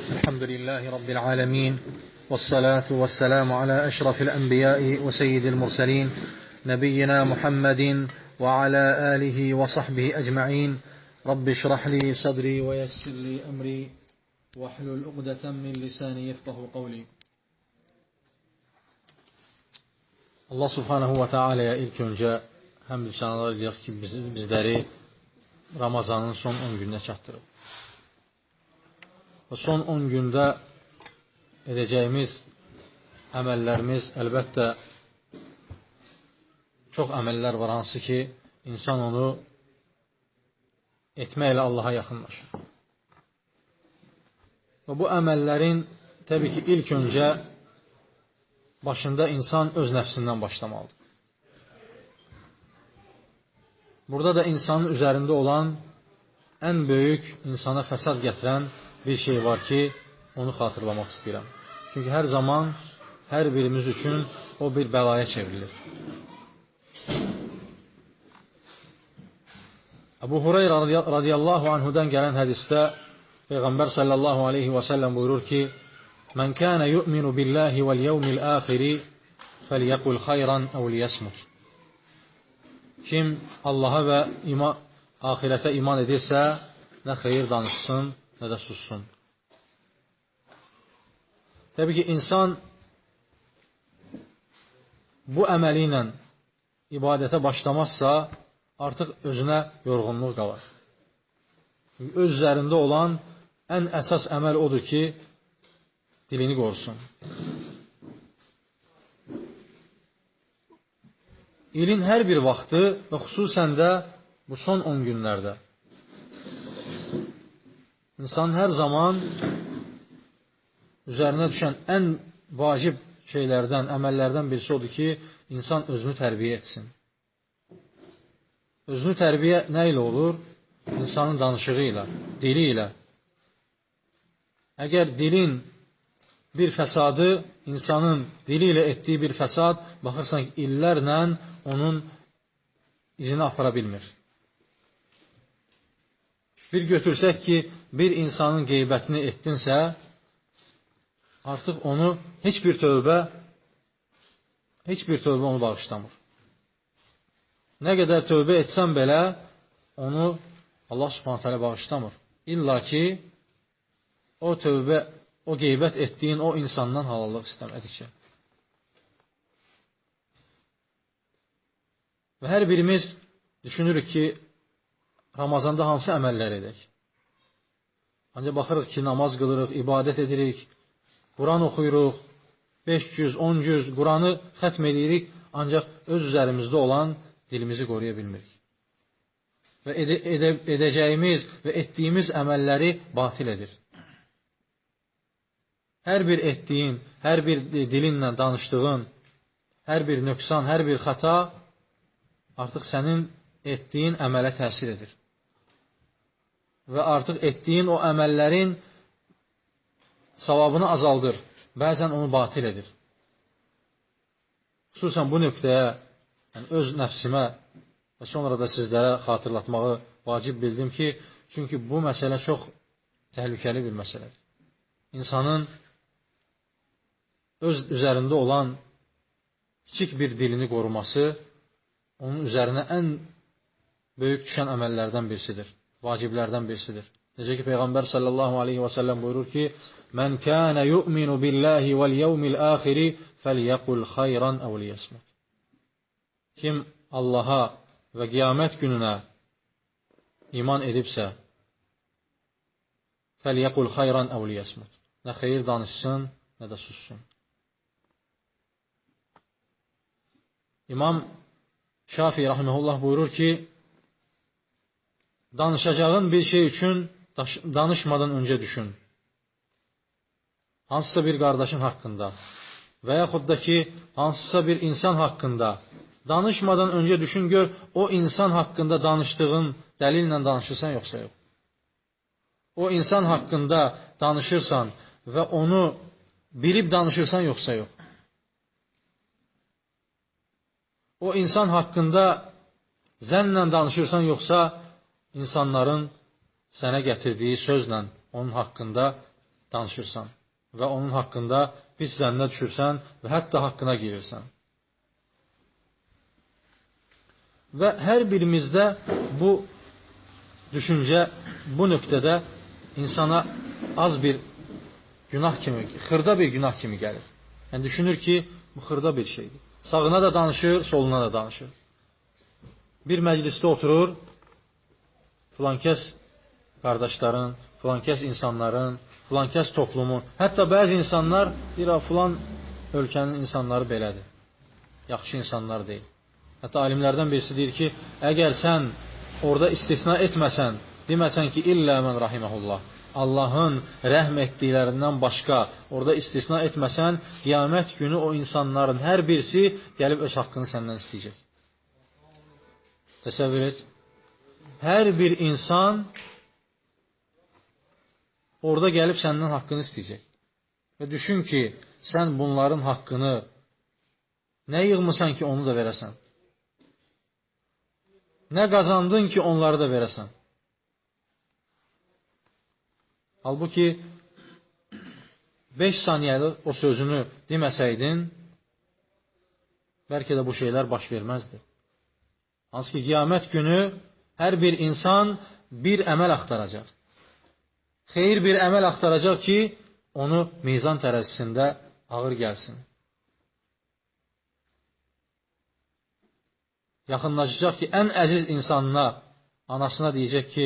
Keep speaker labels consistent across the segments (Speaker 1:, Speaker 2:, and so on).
Speaker 1: الحمد لله رب العالمين والصلاة والسلام على أشرف الأنبياء وسيد المرسلين نبينا محمد وعلى آله وصحبه أجمعين. رب اشرح لي صدري ويسر لي أمري واحلل عقدة من لساني يفقه قولي. Allah Subhanahu wa Taala'ya ilk önce həmd sənalar edirik ki, bizləri Ramazanın son 10 gününə çatdırıb. Və son 10 gündə edəcəyimiz əməllərimiz əlbəttə çox əməllər var, hansı ki, insan onu etməklə Allaha yaxınlaşır. Və bu əməllərin təbii ki, ilk öncə başında insan öz nəfsindən başlamalıdır. Burada da insanın üzərində olan ən böyük insana fəsad gətirən bir şey var ki, onu xatırlamaq istəyirəm. Çünki hər zaman, hər birimiz üçün o bir bəlaya çevrilir. Əbu Hureyra radiyallahu anhudan gələn hədisdə Peyğəmbər sallallahu aleyhi və səlləm buyurur ki, Mən kənə yu'minu billahi vəl yevmil əxiri fəlyəqul xayran əv liyəsmut. Kim Allaha və axirətə iman edirsə, nə xeyir danışsın, nə də sussun. Təbii ki, insan bu əməli ilə ibadətə başlamazsa, artıq özünə yorğunluq qalar. Öz üzərində olan ən əsas əməl odur ki, dilini qorusun. İlin hər bir vaxtı və xüsusən də bu son 10 günlərdə İnsan hər zaman üzərinə düşən ən vacib şeylərdən, əməllərdən birisi odur ki, insan özünü tərbiyə etsin. Özünü tərbiyə nə ilə olur? İnsanın danışığı ilə, dili ilə. Əgər dilin bir fəsadı, insanın dili ilə etdiyi bir fəsad, baxırsan ki, illərlə onun izini apara bilmir. Bir götürsək ki, bir insanın qeybətini etdinsə, artıq onu heç bir tövbə onu bağışlamır. Nə qədər tövbə etsən belə, onu Allah Subhanahu Taala bağışlamır. İlla ki, o qeybət etdiyin o insandan halallıq istəmədikcə. Və hər birimiz düşünürük ki, Ramazanda hansı əməllər edək? Ancaq baxırıq ki, namaz qılırıq, ibadət edirik, Quran oxuyuruq, 5 cüz, 10 cüz, Quranı xətm edirik, ancaq öz üzərimizdə olan dilimizi qoruya bilmirik. Və edəcəyimiz və etdiyimiz əməlləri batil edir. Hər bir etdiyin, hər bir dilinlə danışdığın, hər bir nöqsan, hər bir xəta artıq sənin etdiyin əmələ təsir edir. Və artıq etdiyin o əməllərin savabını azaldır. Bəzən onu batil edir. Xüsusən bu nöqtəyə, yəni öz nəfsimə və sonra da sizlərə xatırlatmağı vacib bildim ki, çünki bu məsələ çox təhlükəli bir məsələdir. İnsanın öz üzərində olan kiçik bir dilini qoruması onun üzərinə ən böyük düşən əməllərdən birisidir, vaciblərdən birisidir. Necə ki, Peyğəmbər sallallahu aleyhi və səlləm buyurur ki, Mən kənə yu'minu billahi vəl yevmil əxiri fəlyəqul xayran əv liyəsmut. Kim Allaha və qiyamət gününə iman edibsə, fəlyəqul xayran əv liyəsmut. Nə xeyir danışsın, nə də sussun. İmam Şafii rahimehullah buyurur ki, danışacağın bir şey üçün danışmadan öncə düşün. Hansısa bir qardaşın haqqında və yaxud da ki, hansısa bir insan haqqında danışmadan öncə düşün, gör, o insan haqqında danışdığın dəlillə danışırsan, yoxsa yox. O insan haqqında danışırsan və onu bilib danışırsan, yoxsa yox. O insan haqqında zənnlə danışırsan, yoxsa insanların sənə gətirdiyi sözlə onun haqqında danışırsan və onun haqqında pis zənnə düşürsən və hətta haqqına girirsən. Və hər birimizdə bu düşüncə bu nöqtədə insana az bir günah kimi, xırda bir günah kimi gəlir. Yəni düşünür ki, bu xırda bir şeydir. Sağına da danışır, soluna da danışır. Bir məclisdə oturur, filankəs qardaşların, filankəs insanların, filankəs toplumun, hətta bəzi insanlar deyir, filan ölkənin insanları belədir. Yaxşı insanlar deyil. Hətta alimlərdən birisi deyir ki, əgər sən orada istisna etməsən, deməsən ki, illə mən rahiməhullah, Allahın rəhm etdiklərindən başqa orada istisna etməsən, qiyamət günü o insanların hər birisi gəlib öz haqqını səndən istəyəcək. Təsəvvür et. Hər bir insan orada gəlib səndən haqqını istəyəcək. Və düşün ki, sən bunların haqqını nə yığmısan ki, onu da verəsən? Nə qazandın ki, onları da verəsən? Halbuki 5 saniyəli o sözünü deməsəydin, bəlkə də bu şeylər baş verməzdi. Hansı ki, qiyamət günü hər bir insan bir əməl axtaracaq. Xeyir bir əməl axtaracaq ki, onu mizan tərəzisində ağır gəlsin. Yaxınlaşacaq ki, ən əziz insanına, anasına deyəcək ki,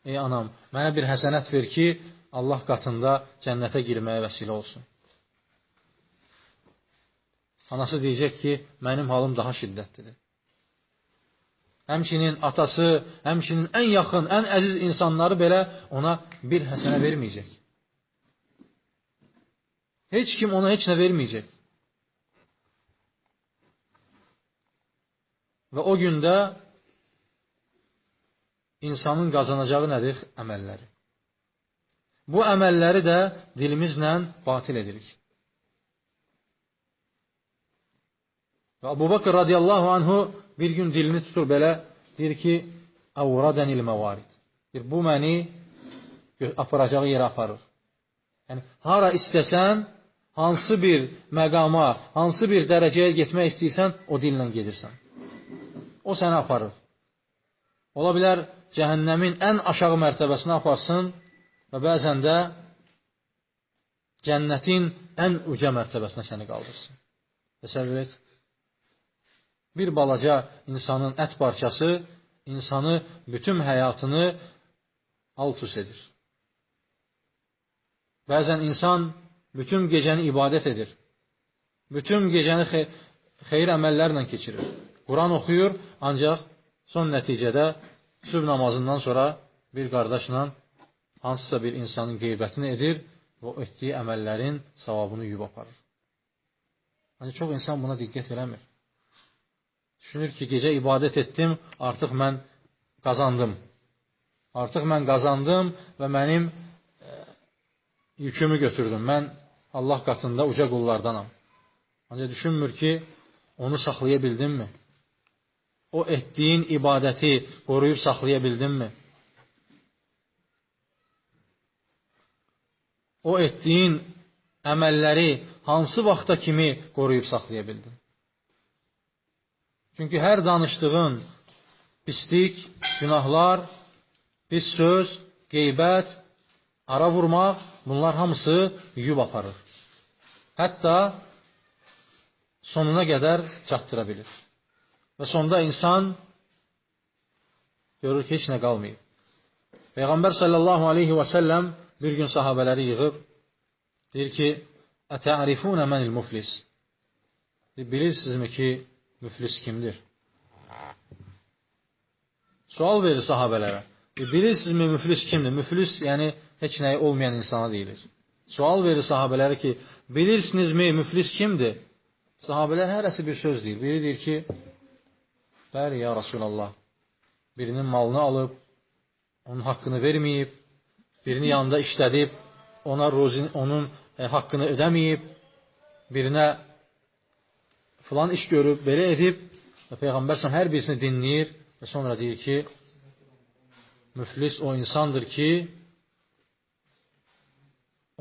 Speaker 1: ey anam, mənə bir həsənət ver ki, Allah qatında cənnətə girməyə vəsilə olsun. Anası deyəcək ki, mənim halım daha şiddətlidir. Həmçinin atası, həmçinin ən yaxın, ən əziz insanları belə ona bir həsənə verməyəcək. Heç kim ona heç nə verməyəcək. Və o gündə insanın qazanacağı nədir? Əməlləri. Bu əməlləri də dilimizlə batil edirik. Və Əbu Bakr radiyallahu anhu bir gün dilini tutur belə, deyir ki, əvradənil məvarid. Bu məni aparacağı yerə aparır. Yəni, hara istəsən, hansı bir məqama, hansı bir dərəcəyə getmək istəyirsən, o dillə gedirsən. O səni aparır. Ola bilər, cəhənnəmin ən aşağı mərtəbəsinə aparsın və bəzən də cənnətin ən uca mərtəbəsinə səni qaldırsın. Təsəvvür et. Bir balaca insanın ət parçası insanı, bütün həyatını alt-üst edir. Bəzən insan bütün gecəni ibadət edir. Bütün gecəni xeyir əməllərlə keçirir. Quran oxuyur, ancaq son nəticədə sübh namazından sonra bir qardaşla hansısa bir insanın qeybətini edir və o etdiyi əməllərin savabını yuyub aparır. Ancaq çox insan buna diqqət eləmir. Düşünür ki, gecə ibadət etdim, artıq mən qazandım. Artıq mən qazandım və mənim yükümü götürdüm. Mən Allah qatında uca qullardanam. Ancaq düşünmür ki, onu saxlaya bildinmi? O etdiyin ibadəti qoruyub saxlaya bildinmi? O etdiyin əməlləri hansı vaxta kimi qoruyub saxlaya bildin? Çünki hər danışdığın pislik, günahlar, pis söz, qeybət, ara vurmaq, bunlar hamısı yuyub aparır. Hətta sonuna qədər çatdıra bilir. Və sonda insan görür ki, heç nə qalmayıb. Peyğəmbər sallallahu aleyhi və səlləm bir gün sahabələri yığıb, deyir ki, ətərifunə mənil müflis. Bilirsinizmi ki, müflis kimdir? Sual verir sahabələrə. Bilirsinizmi müflis kimdir? Müflis, yəni heç nəyi olmayan insana deyilir. Sual verir sahabələrə ki, bilirsinizmi müflis kimdir? Sahabələr hərəsi bir söz deyir. Biri deyir ki, bəli, ya Rasulallah, birinin malını alıb, onun haqqını verməyib, birini yanında işlədib, onun haqqını ödəməyib, birinə filan iş görüb, belə edib və Peyğəmbər hər birisini dinləyir və sonra deyir ki, müflis o insandır ki,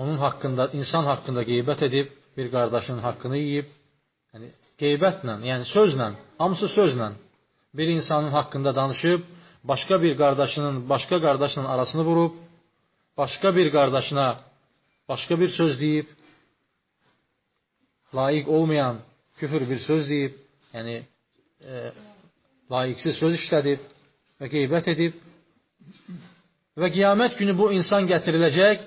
Speaker 1: onun haqqında, insan haqqında qeybət edib, bir qardaşının haqqını yeyib, yəni qeybətlə, yəni sözlə, hamısı sözlə bir insanın haqqında danışıb, başqa bir qardaşla arasını vurub, başqa bir qardaşına başqa bir söz deyib, layiq olmayan küfür bir söz deyib, yəni layiqsiz söz işlədib və qeybət edib və qiyamət günü bu insan gətiriləcək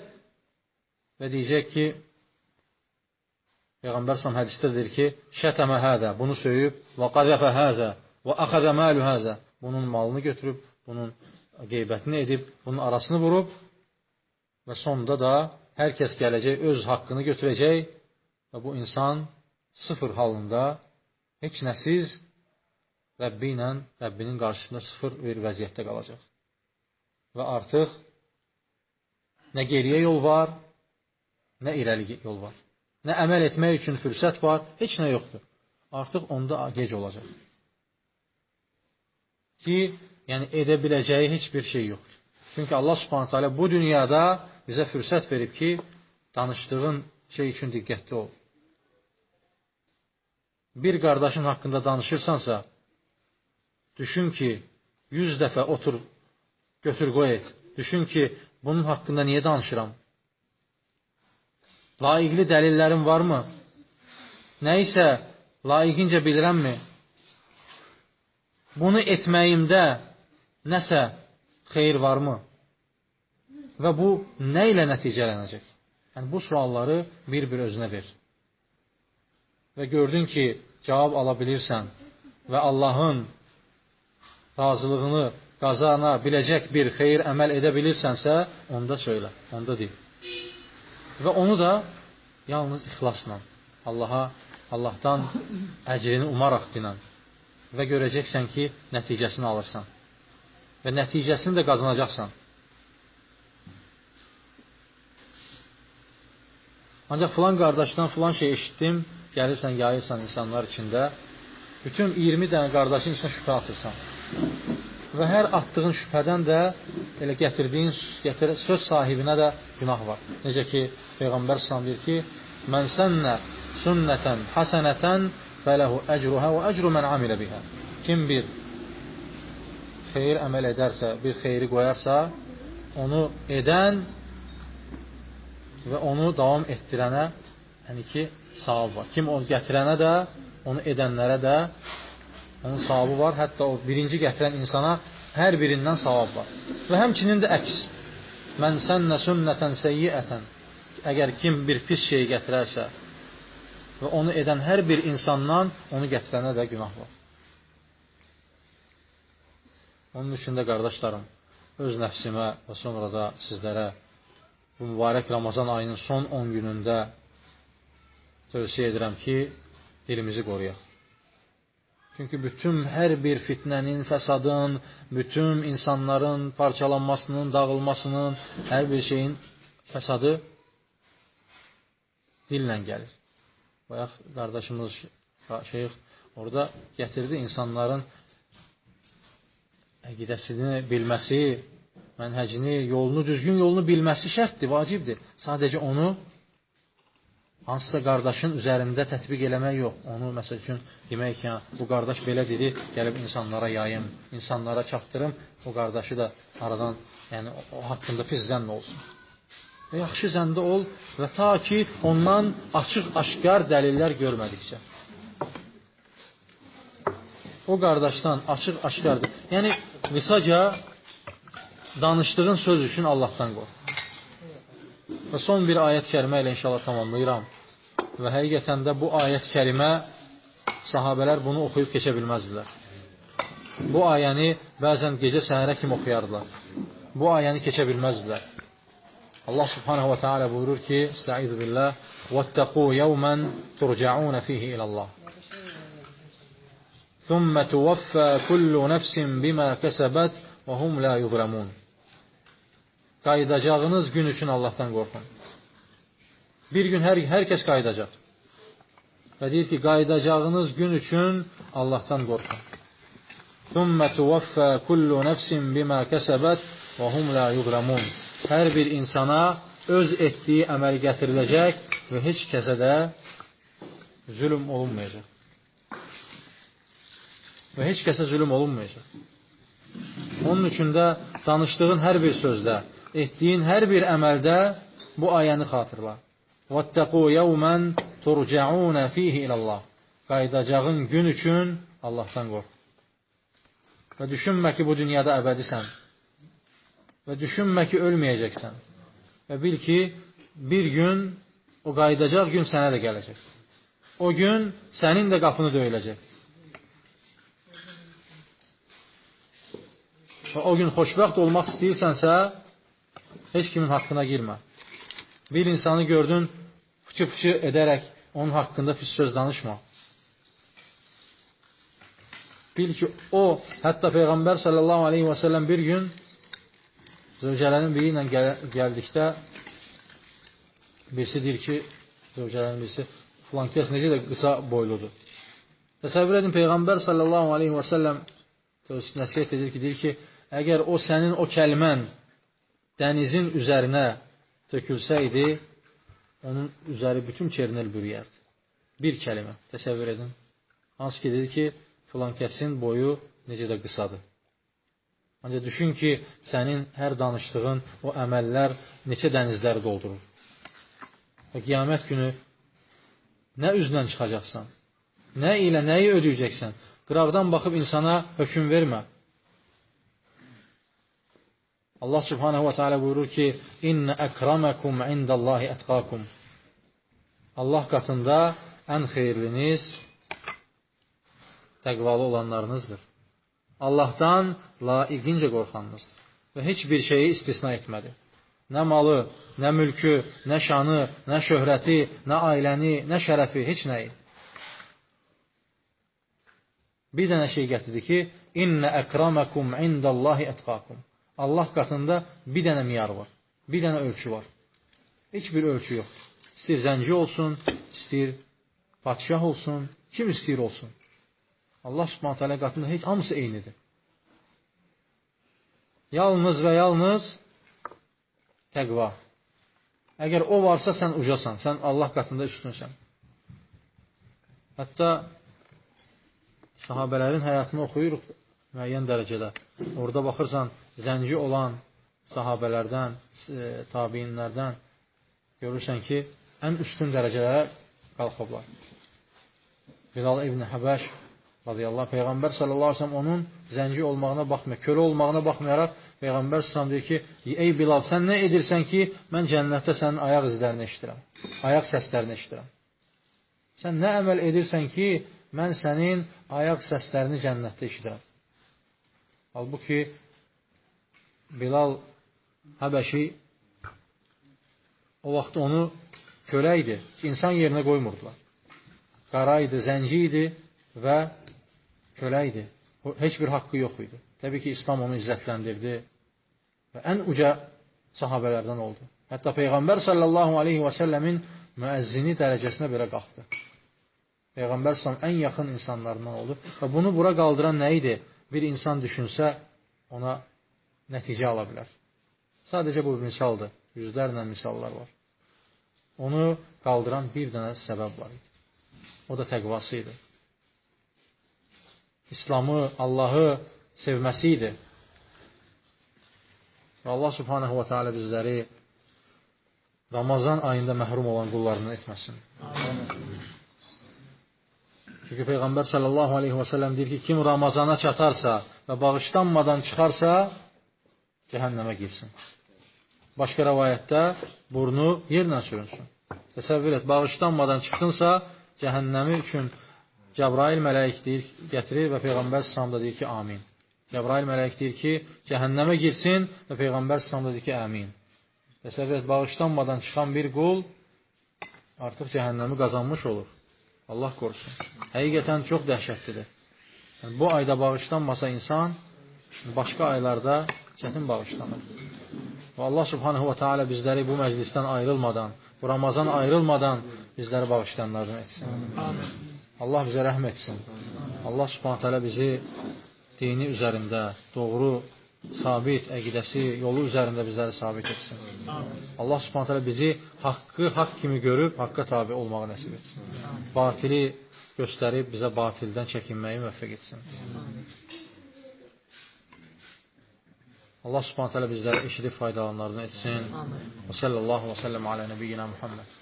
Speaker 1: və deyəcək ki, Peyğəmbər s.ə.v hədisdə deyir ki, şətəmə həzə, bunu söyüb, və qazəfə həzə, və əxəzə məlü həzə, bunun malını götürüb, bunun qeybətini edib, bunun arasını vurub və sonunda da hər kəs gələcək, öz haqqını götürəcək və bu insan sıfır halında heç nəsiz Rəbbi ilə Rəbbinin qarşısında sıfır bir vəziyyətdə qalacaq. Və artıq nə geriyə yol var, nə irəli yol var. Nə əməl etmək üçün fürsət var, heç nə yoxdur. Artıq onda gec olacaq. Ki, yəni edə biləcəyi heç bir şey yoxdur. Çünki Allah Subhanahu taala bu dünyada bizə fürsət verib ki, danışdığın şey üçün diqqətli ol. Bir qardaşın haqqında danışırsansa, düşün ki, 100 dəfə otur, götür qoy et. Düşün ki, bunun haqqında niyə danışıram? Layiqli dəlillərim varmı? Nə isə layiqincə bilirəmmi? Bunu etməyimdə nəsə xeyir varmı? Və bu nə ilə nəticələnəcək? Yəni, bu sualları bir-bir özünə ver. Və gördün ki, cavab ala bilirsən və Allahın razılığını qazana biləcək bir xeyir əməl edə bilirsənsə, onda söylə, onda deyil. Və onu da yalnız ixlasla, Allahdan əcrini umaraq dinən və görəcəksən ki, nəticəsini alırsan və nəticəsini də qazanacaqsan. Ancaq filan qardaşdan filan şey eşitdim, gəlirsən, yayırsan insanlar içində, bütün 20 dənə qardaşın içində şübhə atırsan. Və hər attığın şübhədən də elə gətirdiyin söz sahibinə də günah var. Necə ki, Peyğəmbər s.ə.v deyir ki, mən sənnə sünnətən həsənətən fələhu əcruhə və əcru mən amilə bihə. Kim bir xeyir əməl edərsə, bir xeyri qoyarsa, onu edən və onu davam etdirənə, yəni ki, savab var. Kim onu gətirənə də, onu edənlərə də onun savabı var. Hətta o birinci gətirən insana hər birindən savab var. Və həmçinin də əks. Mən sənnə sünnətən seyyiətən. Əgər kim bir pis şey gətirərsə və onu edən hər bir insandan onu gətirənə də günah var. Onun üçün də qardaşlarım, öz nəfsimə və sonra da sizlərə bu mübarək Ramazan ayının son 10 günündə tövsiyə edirəm ki, dilimizi qoruyaq. Çünki bütün hər bir fitnənin, fəsadın, bütün insanların parçalanmasının, dağılmasının, hər bir şeyin fəsadı dillə gəlir. Bayaq qardaşımız şeyx orada gətirdi insanların əqidəsini bilməsi, mənhəcini, yolunu, düzgün yolunu bilməsi şərtdir, vacibdir. Sadəcə onu hansısa qardaşın üzərində tətbiq eləmək yox. Onu, məsəl üçün, demək ki, bu qardaş belə dedi, gəlib insanlara yayım, insanlara çatdırım, o qardaşı da aradan, yəni o haqqında pis zənn olsun. Və yaxşı zəndə ol və ta ki, ondan açıq-aşkar dəlillər görmədikcə. O qardaşdan açıq-aşkardır. Yəni, qısaca danışdığın söz üçün Allahdan qorx. Və son bir ayət-kərimə ilə inşallah tamamlayıram. Və həqiqətən də bu ayət-kərimə sahabələr bunu oxuyub keçə bilməzdilər. Bu ayəni bəzən gecə səhərə kimi oxuyardılar. Bu ayəni keçə bilməzdilər. Allah subhanahu wa ta'ala buyurur ki, estaizu billah, وَاتَّقُوا يَوْمًا تُرْجَعُونَ فِيهِ إِلَى اللّٰهِ ثُمَّ تُوَفَّى كُلُّ نَفْسٍ بِمَا كَسَبَتْ وَهُمْ لَا يُظْلَمُونَ. Qayıdacağınız gün üçün Allahdan qorxun. Bir gün hər kəs qayıdacaq. Və deyir ki, qayıdacağınız gün üçün Allahdan qorxun. ثُمَّ تُوَفَّى كُلُّ نَفْسٍ بِمَا كَسَبَتْ وَهُمْ لَا يُظْلَمُونَ. Hər bir insana öz etdiyi əməl gətiriləcək və heç kəsə də zülm olunmayacaq. Və heç kəsə zülm olunmayacaq. Onun üçün də danışdığın hər bir sözdə, etdiyin hər bir əməldə bu ayəni xatırla. وَاتَّقُوا يَوْمًا تُرْجَعُونَ فِيهِ إِلَى اللّٰهِ Qayıdacağın gün üçün Allahdan qorx. Və düşünmə ki, bu dünyada əbədisən. Və düşünmə ki, ölməyəcəksən. Və bil ki, bir gün, o qayıdacaq gün sənə də gələcək. O gün sənin də qapını döyüləcək. Və o gün xoşbəxt olmaq istəyirsənsə, heç kimin haqqına girmə. Bir insanı gördün, fıçı-fıçı edərək onun haqqında pis söz danışma. Bil ki, o, hətta Peyğəmbər sallallahu aleyhi və səlləm bir gün zövcələrin biri ilə gəldikdə birisi deyir ki, zövcələrin birisi filan kəs necə də qısa boyludur. Təsəvvür edin, Peyğəmbər sallallahu aleyhi və səlləm nəsiyyət edir ki, deyir ki, əgər o sənin o kəlmən dənizin üzərinə tökülsəydi, onun üzəri bütün çerinel bürüyərdi. Bir kəlmə, təsəvvür edin. Hansı ki, dedi ki, filan kəsin boyu necə də qısadır. Ancaq düşün ki, sənin hər danışdığın o əməllər neçə dənizləri doldurur. Və qiyamət günü nə üzlə çıxacaqsan, nə ilə nəyi ödəyəcəksən, qıraqdan baxıb insana hökm vermə. Allah subhanahu wa ta'ala buyurur ki, İnnə əkramakum indallahi ətqakum. Allah qatında ən xeyirliniz təqvalı olanlarınızdır. Allahdan laiqincə qorxanınızdır. Və heç bir şeyi istisna etmədi. Nə malı, nə mülkü, nə şanı, nə şöhrəti, nə ailəni, nə şərəfi, heç nəyi. Bir dənə şey gətirdi ki, İnnə əkramakum indallahi ətqakum. Allah qatında bir dənə miyar var. Bir dənə ölçü var. Heç bir ölçü yox. İstəyir zənci olsun, istəyir padişah olsun, kim istəyir olsun. Allah subhanahu teala qatında heç hamısı eynidir. Yalnız və yalnız təqva. Əgər o varsa sən ucasan, sən Allah qatında üstünsən. Hətta sahabələrin həyatını oxuyuruq müəyyən dərəcədə. Orada baxırsan, zənci olan sahabələrdən, tabiinlərdən görürsən ki, ən üstün dərəcələrə qalxıblar. Bilal ibn Həbəş radiyallahu anh, Peyğəmbər sallallahu aleyhi ve sellem onun zənci olmağına baxmayaraq, kölə olmağına baxmayaraq, Peyğəmbər sallallahu aleyhi ve sellem deyir ki, ey Bilal, sən nə edirsən ki, mən cənnətdə sənin ayaq izlərini eşidirəm, ayaq səslərini eşidirəm. Sən nə əməl edirsən ki, mən sənin ayaq səslərini cənnətdə eşidirəm. Halbuki Bilal Həbəşi o vaxt onu kölə idi, insan yerinə qoymurdular. Qara idi, zənci idi və kölə idi. Heç bir haqqı yox idi. Təbii ki, İslam onu izzətləndirdi və ən uca sahabələrdən oldu. Hətta Peyğəmbər sallallahu aleyhi və səlləmin müəzzini dərəcəsinə belə qalxdı. Peyğəmbər sallallahu ən yaxın insanlarından oldu və bunu bura qaldıran nə idi? Bir insan düşünsə, ona nəticə ala bilər. Sadəcə bu bir misaldır. Yüzlərlə misallar var. Onu qaldıran bir dənə səbəb var idi. O da təqvası idi. İslamı, Allahı sevməsi idi. Və Allah subhanahu wa ta'ala bizləri Ramazan ayında məhrum olan qullarından etməsin. Çünki Peyğəmbər sallallahu aleyhi və səlləm deyir ki, kim Ramazana çatarsa və bağışlanmadan çıxarsa, cəhənnəmə girsin. Başqa rəvayətdə burnu yerlə sürünsün. Təsəvvür et, bağışlanmadan çıxdınsa, cəhənnəmi üçün Cəbrail mələyik deyir, gətirir və Peyğəmbər sallallahu deyir ki, amin. Cəbrail mələyik deyir ki, cəhənnəmə girsin və Peyğəmbər sallallahu deyir ki, amin. Təsəvvür et, bağışlanmadan çıxan bir qul artıq cəhənnəmi qazanmış olur. Allah qorusun. Həqiqətən çox dəhşətlidir. Yəni, bu ayda bağışlanmasa insan, başqa aylarda çətin bağışlanır. Və Allah subhanahu wa ta'ala bizləri bu məclisdən ayrılmadan, bu Ramazan ayrılmadan bizləri bağışlayanlardan etsin. Amin. Allah bizə rəhm etsin. Allah subhanahu wa ta'ala bizi dini üzərində, doğru sabit, əqidəsi, yolu üzərində bizləri sabit etsin. Allah Subhanahu taala bizi haqqı haqq kimi görüb, haqqa tabe olmağı nəsib etsin. Batili göstərib bizə batildən çəkinməyi müvəffəq etsin. Allah Subhanahu taala bizləri eşidib faydalanlarını etsin. Və sallallahu və səlləm alə nəbiyyina Muhammed.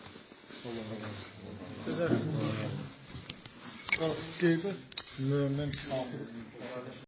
Speaker 2: Qeybət mömin kafir.